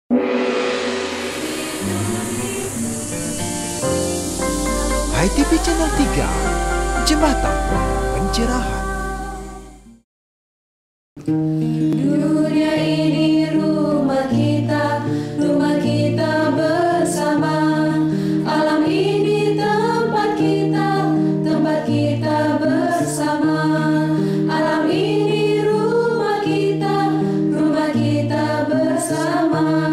HiTV Channel 3, Jembatan Pencerahan. Dunia ini rumah kita bersama. Alam ini tempat kita bersama. Alam ini rumah kita bersama.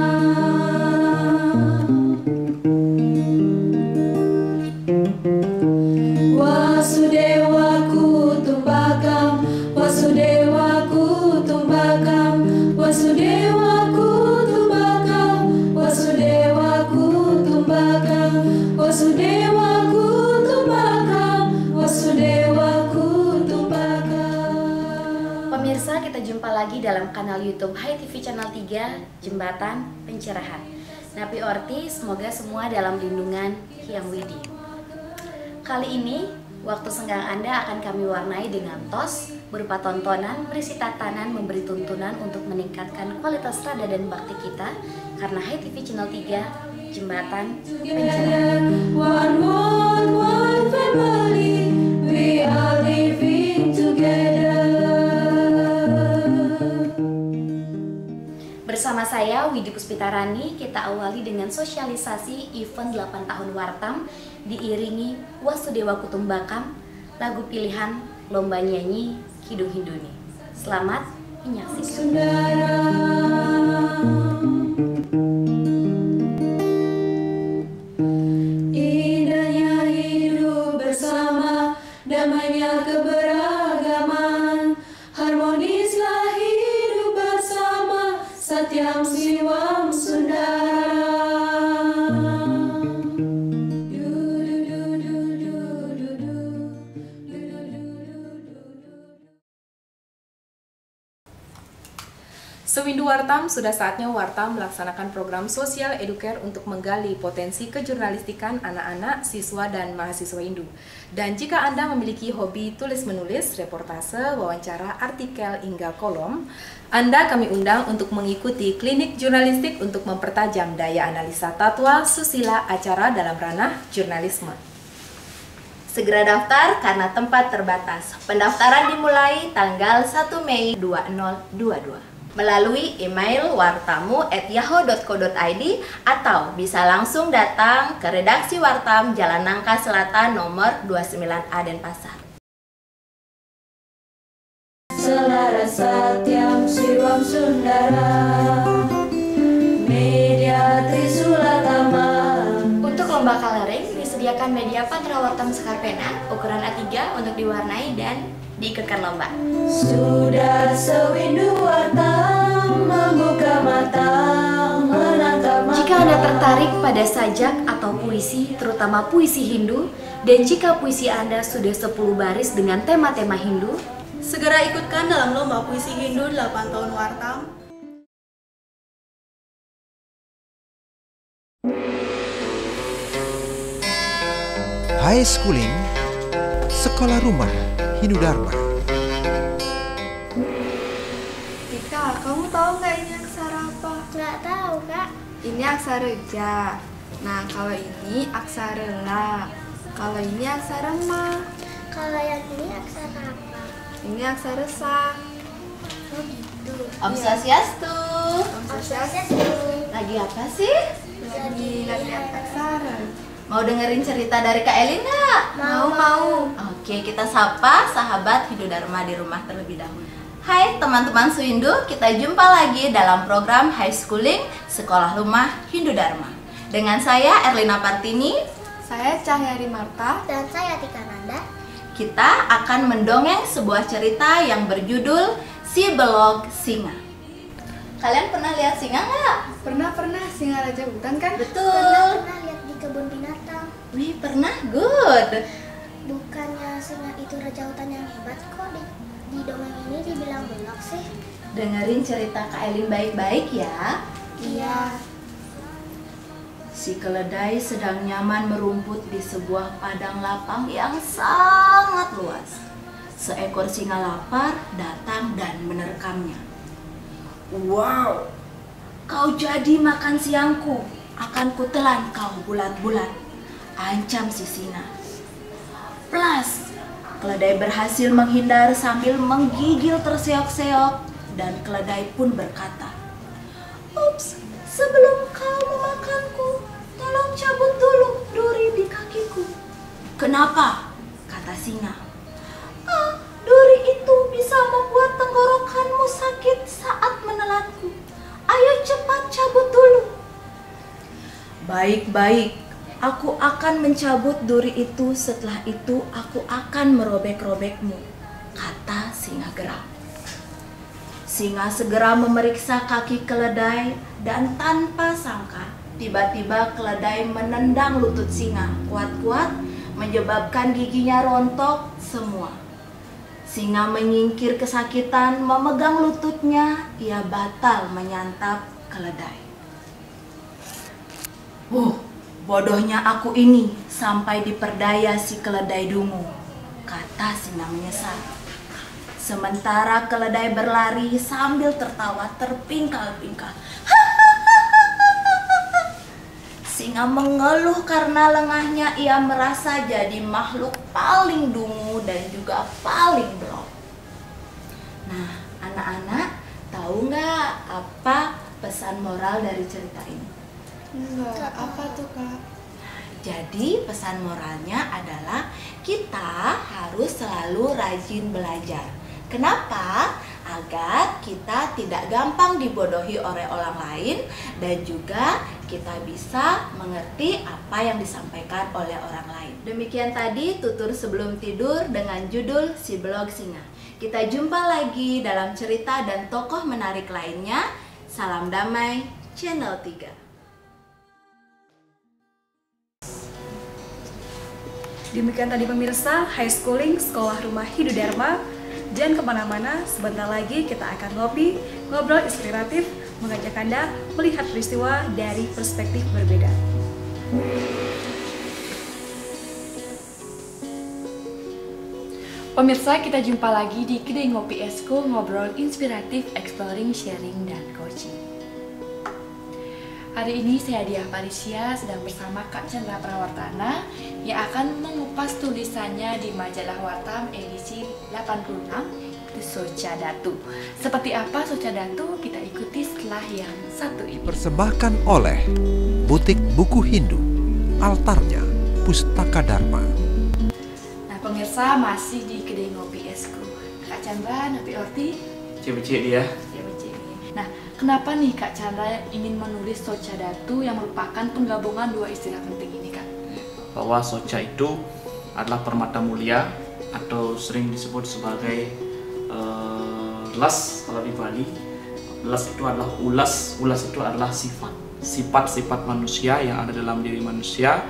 Wasudewa Kutumbakam, Wasudewa Kutumbakam, Wasudewa Kutumbakam, Wasudewa Kutumbakam, Wasudewa Kutumbakam, Wasudewa Kutumbakam. Pemirsa, kita jumpa lagi dalam kanal YouTube HiTV Channel 3, Jembatan Pencerahan. Napi Orti, semoga semua dalam lindungan Hyang Widi. Kali ini, waktu senggang Anda akan kami warnai dengan TOS berupa tontonan, berisi tatanan, memberi tuntunan untuk meningkatkan kualitas rada dan bakti kita, karena HiTV Channel 3, Jembatan Pencerahan. One world, one family, we are living together. Bersama saya, Widi Puspitarani, kita awali dengan sosialisasi event 8 tahun Wartam diiringi Wasudewa Kutumbakam, lagu pilihan Lomba Nyanyi Kidung Hinduni. Selamat menyaksikan. Indahnya hidup bersama, damainya keberagaman, harmonislah hidup bersama, satyam siwam sundara. Sewindu Wartam, sudah saatnya Wartam melaksanakan program sosial educare untuk menggali potensi kejurnalistikan anak-anak, siswa, dan mahasiswa Hindu. Dan jika Anda memiliki hobi tulis-menulis, reportase, wawancara, artikel, hingga kolom, Anda kami undang untuk mengikuti klinik jurnalistik untuk mempertajam daya analisa tatwa, susila, acara dalam ranah jurnalisme. Segera daftar karena tempat terbatas. Pendaftaran dimulai tanggal 1 Mei 2022. Melalui email wartamu@yahoo.co.id atau bisa langsung datang ke redaksi Wartam Jalan Nangka Selatan nomor 29A Denpasar. Selaras satyam siwam sundara, media trisulatama. Untuk lomba coloring disediakan media patra Wartam Sekarpena ukuran A3 untuk diwarnai dan diikutkan lomba. Sudah sewindu Wartam membuka mata menatap mata. Jika Anda tertarik pada sajak atau puisi, terutama puisi Hindu, dan jika puisi Anda sudah 10 baris dengan tema-tema Hindu, segera ikutkan dalam lomba puisi Hindu 8 tahun Wartam. High Schooling, Sekolah Rumah Hindu Dharma. Tika, kamu tahu nggak ini aksara apa? Nggak tahu, Kak. Ini aksara ja. Nah, kalau ini aksara la. Kalau ini aksara ma. Kalau yang ini aksara apa? Ini aksara sa. Oh gitu. Om Swastiastu. Swastiastu. Lagi apa sih? Lagi latihan aksara. Mau dengerin cerita dari Kak Elin nggak? Mau. Oke, kita sapa sahabat Hindu Dharma di rumah terlebih dahulu. Hai teman-teman Suhindu, kita jumpa lagi dalam program High Schooling Sekolah Rumah Hindu Dharma. Dengan saya Erlina Partini, Saya Cahyari Marta. Dan saya Tika Nanda. kita akan mendongeng sebuah cerita yang berjudul Si Belog Singa. Kalian pernah lihat singa nggak? Pernah singa raja hutan kan? Betul. Pernah lihat di kebun binatang. Wih, pernah. Good. Bukannya singa itu raja hutan yang hebat, kok di dongeng ini dibilang belok sih? Dengerin cerita Kak Elin baik-baik ya. Iya. Si keledai sedang nyaman merumput di sebuah padang lapang yang sangat luas. Seekor singa lapar datang dan menerkamnya. Wow, Kau jadi makan siangku, akan kutelan kau bulan-bulan, ancam si singa. Plus, keledai berhasil menghindar sambil menggigil terseok-seok dan keledai pun berkata, "Ups, sebelum kau memakanku, tolong cabut dulu duri di kakiku." "Kenapa?" kata singa. "Duri itu bisa membuat tenggorokanmu sakit saat menelanku. Ayo cepat cabut dulu." "Baik-baik, aku akan mencabut duri itu, setelah itu aku akan merobek-robekmu," kata singa geram. Singa segera memeriksa kaki keledai dan tanpa sangka, tiba-tiba keledai menendang lutut singa kuat-kuat, menyebabkan giginya rontok semua. Singa menyingkir kesakitan, memegang lututnya, ia batal menyantap keledai. Bodohnya aku ini sampai diperdaya si keledai dungu," kata singa menyesal. Sementara keledai berlari sambil tertawa terpingkal-pingkal. Singa mengeluh karena lengahnya, ia merasa jadi makhluk paling dungu dan juga paling belok. Nah, anak-anak, tahu nggak apa pesan moral dari cerita ini? Enggak, apa tuh Kak? Jadi pesan moralnya adalah kita harus selalu rajin belajar. Kenapa? Agar kita tidak gampang dibodohi oleh orang lain dan juga kita bisa mengerti apa yang disampaikan oleh orang lain. Demikian tadi tutur sebelum tidur dengan judul Si Blog Singa. Kita jumpa lagi dalam cerita dan tokoh menarik lainnya. Salam damai, Channel 3. Demikian tadi pemirsa, High Schooling Sekolah Rumah Hidudharma. Jangan kemana-mana, sebentar lagi kita akan ngobrol inspiratif, mengajak Anda melihat peristiwa dari perspektif berbeda. Pemirsa, kita jumpa lagi di Kedai Ngopi Esko, ngobrol inspiratif, exploring, sharing, dan coaching. Hari ini saya Diah Parisia sedang bersama Kak Chandra Prawardhana yang akan mengupas tulisannya di majalah Wartam edisi 86, itu Soca Datu. Seperti apa Soca Datu? Kita ikuti setelah yang satu ini. Persembahkan oleh Butik Buku Hindu, altarnya Pustaka Dharma. Nah pemirsa, masih di Kedai Ngopi Esko. Kak Chandra, Napi Orti, Cik-cik dia. Nah, kenapa nih Kak Chandra ingin menulis Soca Datu yang merupakan penggabungan dua istilah penting ini, Kak? Bahwa Soca itu adalah permata mulia atau sering disebut sebagai las kalau di Bali. Las itu adalah ulas itu adalah sifat-sifat manusia yang ada dalam diri manusia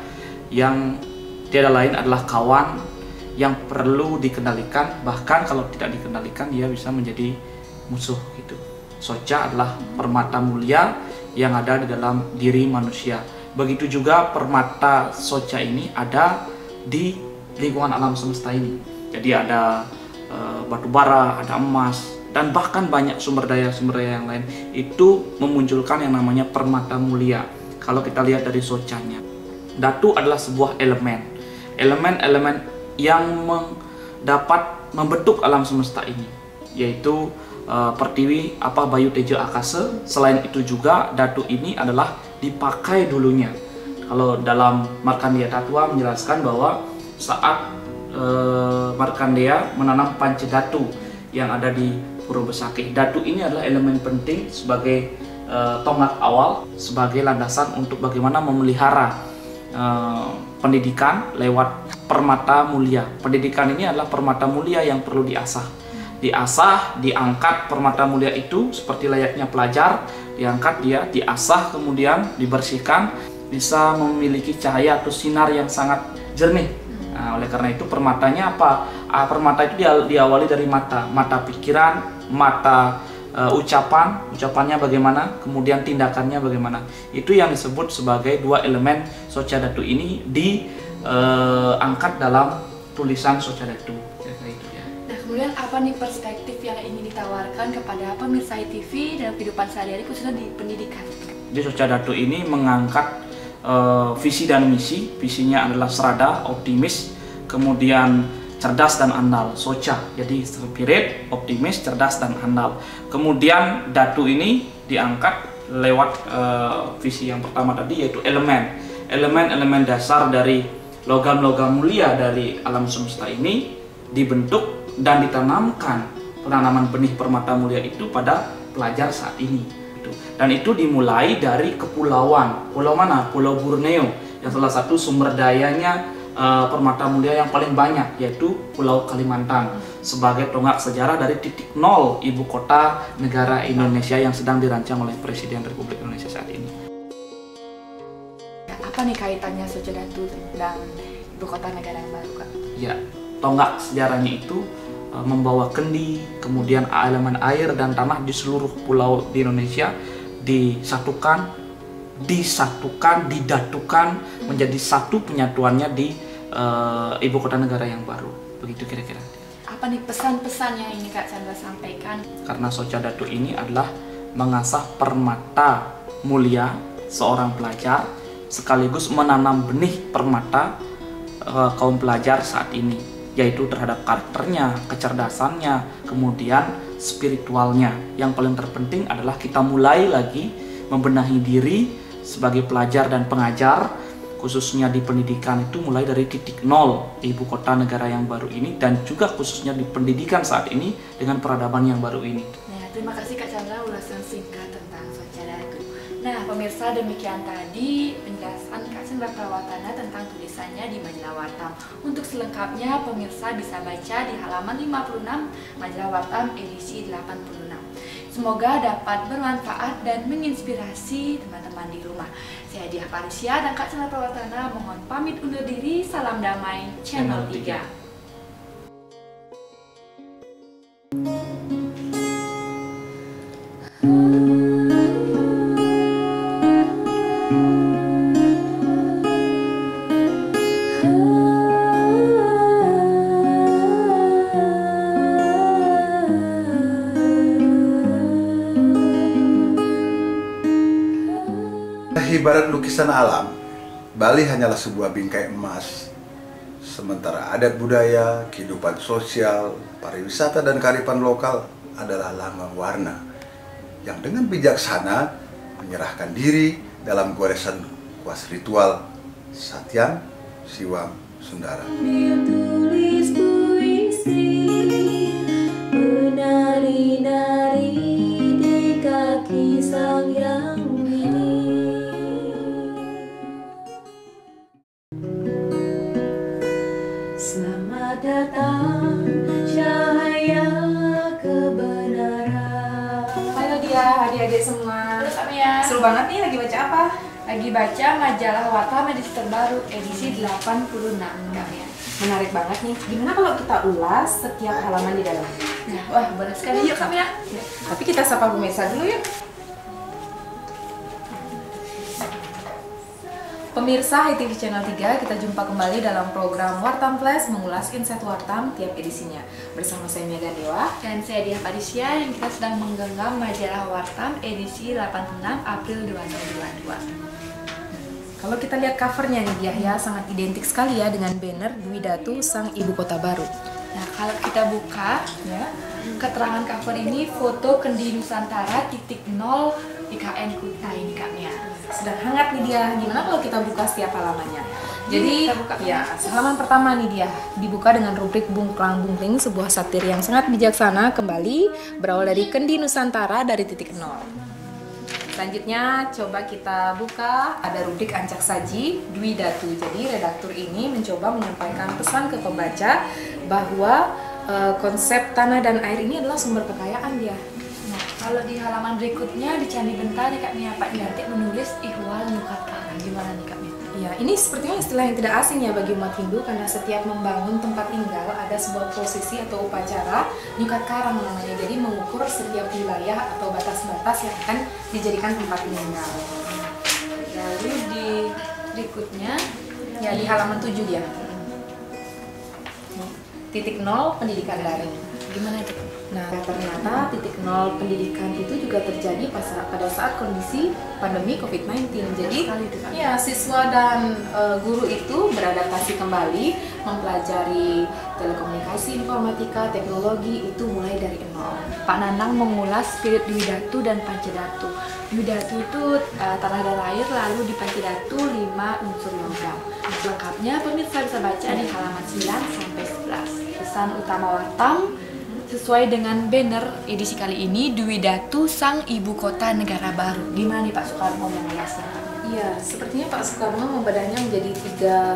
yang tiada lain adalah kawan yang perlu dikendalikan, bahkan kalau tidak dikendalikan dia bisa menjadi musuh gitu. Soca adalah permata mulia yang ada di dalam diri manusia. Begitu juga permata Soca ini ada di lingkungan alam semesta ini. Jadi ada batu bara, ada emas, dan bahkan banyak sumber daya yang lain. Itu memunculkan yang namanya permata mulia. Kalau kita lihat dari Socanya, datu adalah sebuah elemen yang dapat membentuk alam semesta ini, yaitu Pertiwi, Bayu, Tejo, Akase. Selain itu juga datu ini adalah dipakai dulunya. Kalau dalam Markandeya Tattwa menjelaskan bahwa saat Markandeya menanam Pancadatu yang ada di Puro Besakih, datu ini adalah elemen penting sebagai tonggak awal, sebagai landasan untuk bagaimana memelihara pendidikan lewat permata mulia. Pendidikan ini adalah permata mulia yang perlu diasah, diangkat permata mulia itu seperti layaknya pelajar, diangkat dia, diasah, kemudian dibersihkan, bisa memiliki cahaya atau sinar yang sangat jernih. Nah, oleh karena itu permatanya apa? Permata itu diawali dari mata pikiran, mata ucapannya bagaimana, kemudian tindakannya bagaimana. Itu yang disebut sebagai dua elemen Soca Datu ini diangkat dalam tulisan Soca Datu. Nah, kemudian apa nih perspektif yang ingin ditawarkan kepada pemirsa ITV dalam kehidupan sehari-hari khususnya di pendidikan? Jadi Soca Datu ini mengangkat visi dan misi. Visinya adalah serada, optimis, kemudian cerdas dan andal. Soca, jadi spirit, optimis, cerdas dan andal. Kemudian Datu ini diangkat lewat visi yang pertama tadi, yaitu elemen dasar dari logam-logam mulia dari alam semesta ini dibentuk dan ditanamkan penanaman benih permata mulia itu pada pelajar saat ini. Dan itu dimulai dari kepulauan. Pulau mana? Pulau Borneo, yang salah satu sumber dayanya permata mulia yang paling banyak, yaitu Pulau Kalimantan, sebagai tonggak sejarah dari titik nol ibu kota negara Indonesia yang sedang dirancang oleh Presiden Republik Indonesia saat ini. Apa nih kaitannya Soca Datu dan ibu kota negara yang baru, Kak? Ya, tonggak sejarahnya itu membawa kendi, kemudian elemen air dan tanah di seluruh pulau di Indonesia disatukan, didatukan menjadi satu penyatuannya di ibu kota negara yang baru. Begitu kira-kira. Apa nih pesan-pesan yang ini Kak Chandra sampaikan? Karena Soca Datu ini adalah mengasah permata mulia seorang pelajar, sekaligus menanam benih permata kaum pelajar saat ini, yaitu terhadap karakternya, kecerdasannya, kemudian spiritualnya. Yang paling terpenting adalah kita mulai lagi membenahi diri sebagai pelajar dan pengajar, khususnya di pendidikan itu mulai dari titik nol ibu kota negara yang baru ini, dan juga khususnya di pendidikan saat ini dengan peradaban yang baru ini. Nah, terima kasih Kak Chandra ulasan singkat tentang Soca Datu. Nah, pemirsa, demikian tadi penjelasan Kak Chandra Prawatana tentang tulisannya di majalah Wartam. Untuk selengkapnya pemirsa bisa baca di halaman 56 majalah Wartam edisi 86. Semoga dapat bermanfaat dan menginspirasi teman-teman di rumah. Saya Diah Parisya dan Kak Chandra Prawatana mohon pamit undur diri. Salam damai Channel 3. Ibarat lukisan alam, Bali hanyalah sebuah bingkai emas. Sementara adat budaya, kehidupan sosial, pariwisata dan kearifan lokal adalah lambang warna yang dengan bijaksana menyerahkan diri dalam goresan kuas ritual Satyam Siwam Sundara. Tulis puisi, menari-nari di kaki sang yang widi. Selamat datang cahaya kebenaran. Halo dia, adik-adik semua. Terus Kak Mia? Seru banget nih, lagi baca apa? Lagi baca majalah Wartam edisi terbaru edisi 86 Kak Mia. Menarik banget nih. Gimana kalau kita ulas setiap halaman di dalam? Nah, wah boleh sekali, yuk Kak Mia. Ya. Tapi kita sapa pemirsa dulu yuk. Pemirsa ITV Channel 3, kita jumpa kembali dalam program Wartam Flash mengulas insight Wartam tiap edisinya. Bersama saya Mega Dewa dan saya Diah Parisya yang kita sedang menggenggam majalah Wartam edisi 86 April 2022. Kalau kita lihat covernya nih Diah ya, sangat identik sekali ya dengan banner Dwi Datu Sang Ibu Kota Baru. Nah, kalau kita buka Ya. keterangan cover ini foto Kendi Nusantara .0 IKN Kutai ini Kak Mia. Sedang hangat nih dia. Gimana kalau kita buka setiap halamannya? Jadi, kita buka. ya, halaman pertama nih dia dibuka dengan rubrik Bungklang Bungkling, sebuah satir yang sangat bijaksana kembali berawal dari Kendi Nusantara dari titik nol. Selanjutnya coba kita buka, ada rubrik Ancak Saji Dwi Datu. Jadi redaktur ini mencoba menyampaikan pesan ke pembaca bahwa konsep tanah dan air ini adalah sumber kekayaan dia. Nah, kalau di halaman berikutnya di Candi Benta nih Kak Mia, Pak Diantik menulis Ihwal Nyukat Karang. Gimana nih Kak Mia? Ya, ini sepertinya istilah yang tidak asing ya bagi umat Hindu, karena setiap membangun tempat tinggal ada sebuah prosesi atau upacara nyukat karang namanya. Jadi mengukur setiap wilayah atau batas-batas yang akan dijadikan tempat tinggal. Lalu di berikutnya Ya, di halaman 7 dia. Titik nol pendidikan daring. Gimana itu? Nah, ternyata titik nol pendidikan itu juga terjadi pada saat kondisi pandemi COVID-19. Jadi, ya siswa dan guru itu beradaptasi kembali, mempelajari telekomunikasi, informatika, teknologi itu mulai dari nol. Pak Nanang mengulas spirit Dwi Datu dan Pancadatu. Dwi Datu itu tanah dan air, lalu di Pancadatu 5 unsur logam. Lengkapnya pemirsa bisa baca di halaman 9 sampai 11. Pesan utama Wartam sesuai dengan banner edisi kali ini, Dwi Datu Sang Ibu Kota Negara Baru. Gimana nih Pak Soekarno mengulasnya? Iya, sepertinya Pak Soekarno membedahnya menjadi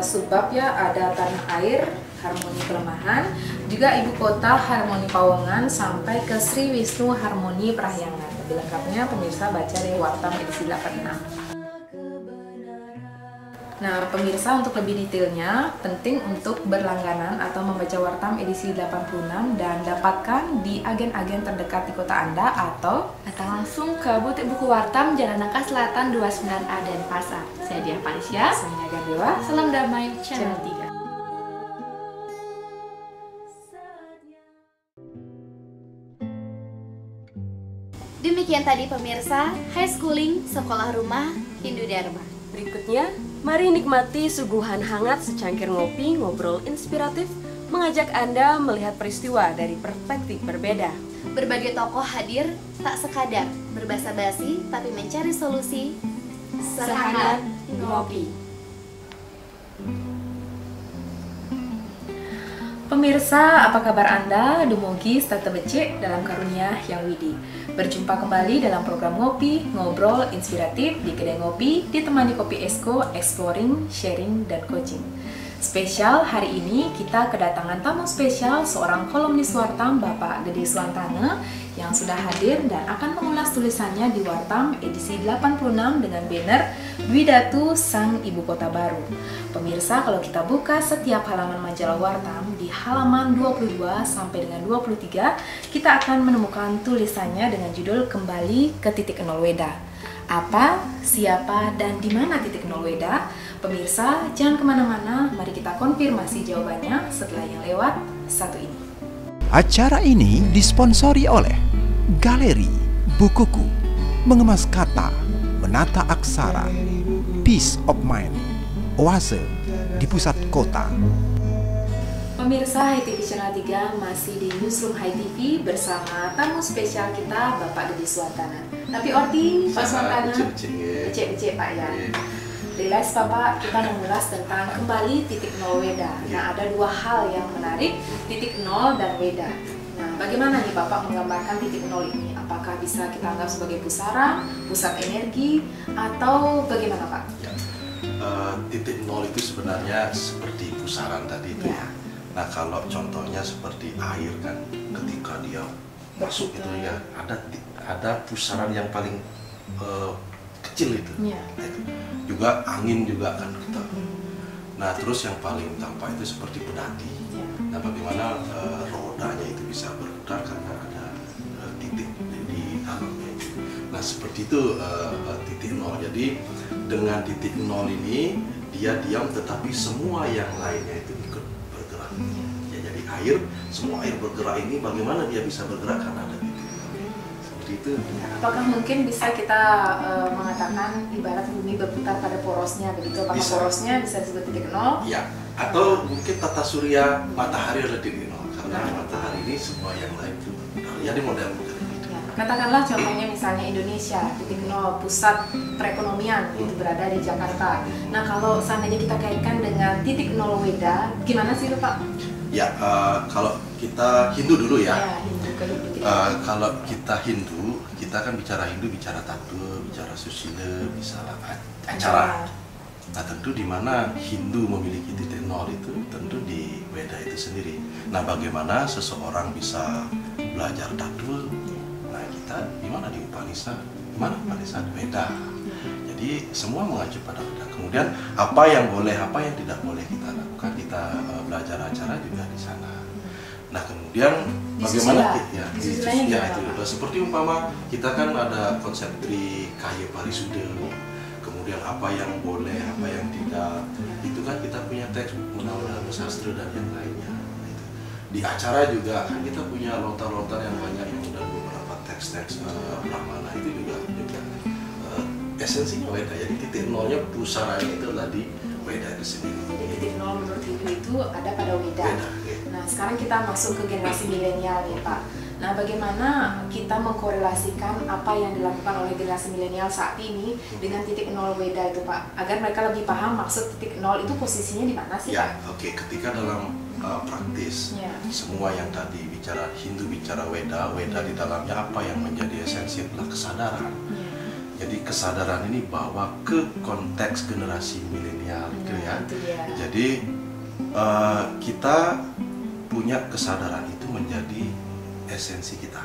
3 subbab ya, ada tanah air, harmoni pelemahan, juga ibu kota, harmoni Pawongan, sampai ke Sri Wisnu Harmoni Parahyangan. Lebih lengkapnya pemirsa baca di Wartam edisi 86. Nah, pemirsa untuk lebih detailnya, penting untuk berlangganan atau membaca Wartam edisi 86 dan dapatkan di agen-agen terdekat di kota Anda atau langsung ke butik buku Wartam Jalan Nangka Selatan 29A Denpasar. Saya Diah Parisya, saya Niaga Dewa. Salam Damai Channel 3. Demikian tadi pemirsa, High Schooling Sekolah Rumah Hindu Dharma. Berikutnya, mari nikmati suguhan hangat secangkir ngopi, ngobrol inspiratif, mengajak Anda melihat peristiwa dari perspektif berbeda. Berbagai tokoh hadir, tak sekadar berbasa-basi, tapi mencari solusi. Sehangat ngopi. Pemirsa, apa kabar Anda? Dumugi serta becek dalam karunia yang widi. Berjumpa kembali dalam program Ngopi, Ngobrol Inspiratif di Kedai Ngopi, ditemani Kopi Esko, Exploring, Sharing, dan Coaching. Spesial hari ini kita kedatangan tamu spesial seorang kolumnis Wartam, Bapak Gede Swantana, yang sudah hadir dan akan mengulas tulisannya di Wartam edisi 86 dengan banner Dwi Datu Sang Ibu Kota Baru. Pemirsa, kalau kita buka setiap halaman majalah Wartam di halaman 22 sampai dengan 23, kita akan menemukan tulisannya dengan judul Kembali ke Titik Nol Weda. Apa, siapa, dan di mana titik nol Weda? Pemirsa, jangan kemana-mana, mari kita konfirmasi jawabannya setelah yang lewat satu ini. Acara ini disponsori oleh Galeri Bukuku, Mengemas Kata, Menata Aksara, Peace of Mind, Oase di pusat kota. Pemirsa Hai TV Channel 3 masih di Newsroom Hai TV bersama tamu spesial kita Bapak Gede Swantana. Tapi Orti, Pak Swantana, becek-becek Pak ya. Relax Bapak, kita mengulas tentang kembali titik nol Weda. Nah, ada 2 hal yang menarik, titik nol dan Weda. Nah, bagaimana nih Bapak menggambarkan titik nol ini? Apakah bisa kita anggap sebagai pusara, pusat energi, atau bagaimana Pak? Ya, titik nol itu sebenarnya seperti pusaran tadi itu ya. Nah, kalau contohnya seperti air kan, ketika dia masuk itu ya, ada pusaran yang paling kecil itu. Ya. Juga angin juga kan kita. Nah, terus yang paling tampak itu seperti pedati. Ya. Nah, bagaimana rodanya itu bisa berputar karena ada titik di dalamnya. Nah, seperti itu titik nol. Jadi dengan titik nol ini dia diam, tetapi semua yang lainnya itu ikut bergerak. Ya, jadi air, semua air bergerak ini bagaimana dia bisa bergerak karena ada titik nol. Seperti itu. Apakah mungkin bisa kita mengatakan ibarat bumi berputar pada porosnya begitu? Apakah bisa. Porosnya bisa disebut titik nol? Ya, atau mungkin tata surya matahari adalah titik nol karena matahari ini semua yang lain itu berputar. Jadi model bukan gitu. Ya, katakanlah contohnya misalnya Indonesia, titik nol pusat perekonomian itu berada di Jakarta. Nah, kalau seandainya kita kaitkan dengan titik nol Weda, gimana sih Pak? Ya, kalau kita Hindu dulu ya. Ya, Hindu. Kalau kita Hindu, kita kan bicara Hindu, bicara tattoo, bicara susila, bicara acara. Nah, tentu di mana Hindu memiliki titik nol itu tentu di Weda itu sendiri. Nah, bagaimana seseorang bisa belajar tattoo? Nah, kita di mana di Upanishad? Di mana Upanishad? Weda. Jadi semua mengacu pada Weda. Kemudian apa yang boleh, apa yang tidak boleh kita lakukan, kita belajar acara juga di sana. Nah, kemudian bagaimana ya, itu seperti umpama kita kan ada konsep Trikaya Parisuda, kemudian apa yang boleh, apa yang tidak, itu kan kita punya teks Undang-Undang Sastra dan yang lainnya. di acara juga kan kita punya lontar-lontar yang banyak yang dan beberapa teks-teks Brahmana itu juga esensinya Weda. Jadi titik nolnya pusaranya itu adalah di Weda di sini. Jadi titik nol menurut Ibu itu ada pada Weda. Nah sekarang kita masuk ke generasi milenial nih Pak. Nah bagaimana kita mengkorelasikan apa yang dilakukan oleh generasi milenial saat ini dengan titik nol Weda itu Pak, agar mereka lebih paham maksud titik nol itu posisinya di mana sih Pak? Oke, ketika dalam praktis semua yang tadi bicara Hindu bicara Weda, Weda di dalamnya apa yang menjadi esensi adalah kesadaran. Jadi kesadaran ini bawa ke konteks generasi milenial gitu ya. Jadi kita punya kesadaran itu menjadi esensi kita.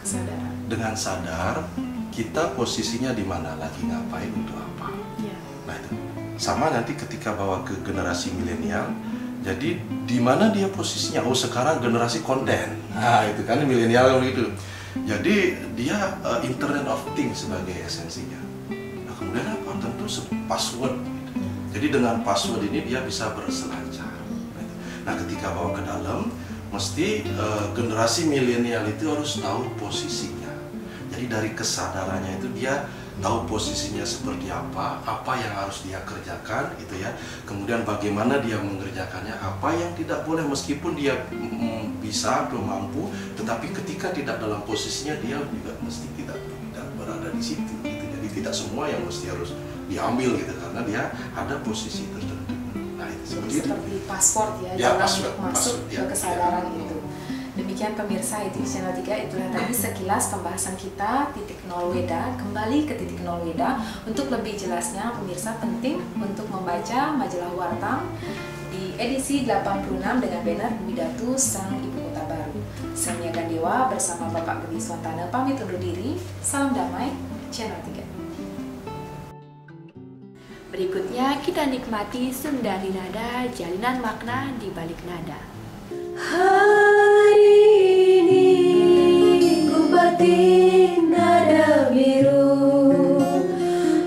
Kesadaran. Dengan sadar kita posisinya di mana, lagi ngapain, untuk apa. Nah itu sama nanti ketika bawa ke generasi milenial. Jadi di mana dia posisinya? Oh sekarang generasi konten. Nah itu kan milenial begitu. Jadi dia Internet of Things sebagai esensinya. Nah kemudian apa? Tentu password. Jadi dengan password ini dia bisa berselancar. Nah ketika bawa ke dalam, mesti generasi milenial itu harus tahu posisinya. Jadi dari kesadarannya itu dia tahu posisinya seperti apa yang harus dia kerjakan gitu ya. Kemudian bagaimana dia mengerjakannya, apa yang tidak boleh meskipun dia bisa atau mampu, tetapi ketika tidak dalam posisinya dia juga mesti tidak berada di situ gitu. Jadi tidak semua yang mesti harus diambil gitu karena dia ada posisi tertentu. Nah, itu seperti password ya, password, masuk ke kesadaran itu. Demikian pemirsa ITV Channel 3, itulah tadi sekilas pembahasan kita titik nol Weda. Kembali ke titik nol Weda, untuk lebih jelasnya pemirsa penting untuk membaca majalah Wartam di edisi 86 dengan banner Widatu Sang Ibu Kota Baru. Saya Gandewa bersama Bapak Gedi Swantana pamit undur diri. Salam damai, Channel 3. Berikutnya kita nikmati Sundari Nada, jalinan makna di balik nada. Hari ini ku batik nada biru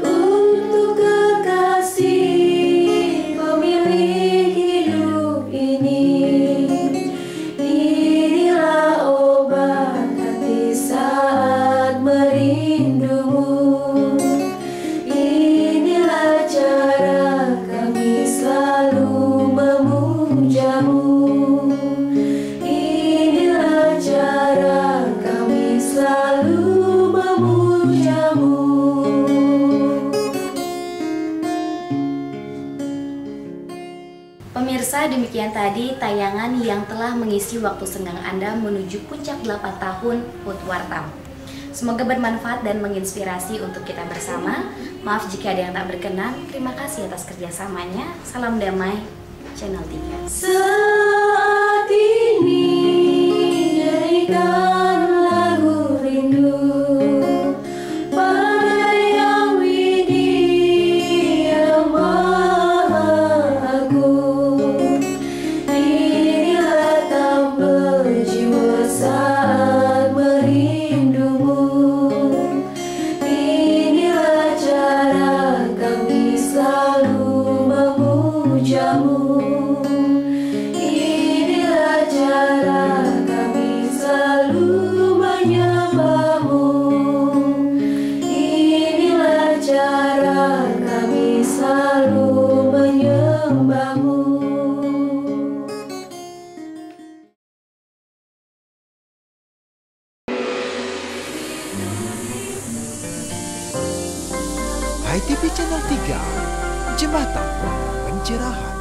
untuk kekasih pemilik hidup ini. Inilah obat hati saat merindumu. Inilah cara kami selalu memujamu. Pemirsa, demikian tadi tayangan yang telah mengisi waktu senggang Anda menuju puncak 8 tahun HUT Wartam. Semoga bermanfaat dan menginspirasi untuk kita bersama. Maaf jika ada yang tak berkenan. Terima kasih atas kerjasamanya. Salam damai, Channel 3. Saat ini nyanyikan lagu rindu pada Yang Widi yang Maha Agung. Inilah tampil jiwa saat merindumu. Inilah cara kami selalu memujamu. Inilah cara kami selalu menyembahmu. Inilah cara kami selalu menyembahmu. ITV Channel 3, Jembatan Pencerahan.